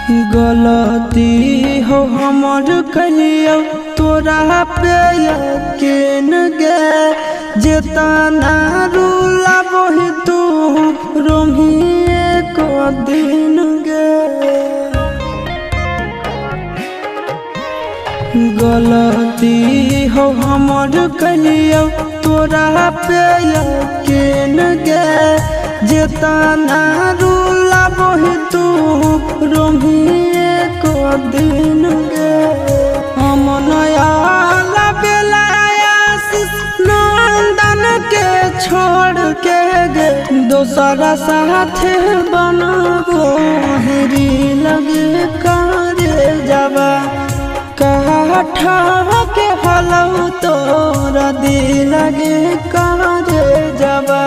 गलती हो हमर कलियो तोरा पे यकीन गे जेतना रूला वही तू रोमिए को दिन गे। गलती हो हमर कलियो तोरा पे यकीन गे जेतना रूला वही तू रोमिए को दिन गे। हम नया नंदन के छोड़ के गे दोसरा साथे बनबो हेरी लगे करे जावा काठा के हलौ तोरा दिल लगे करे जावा।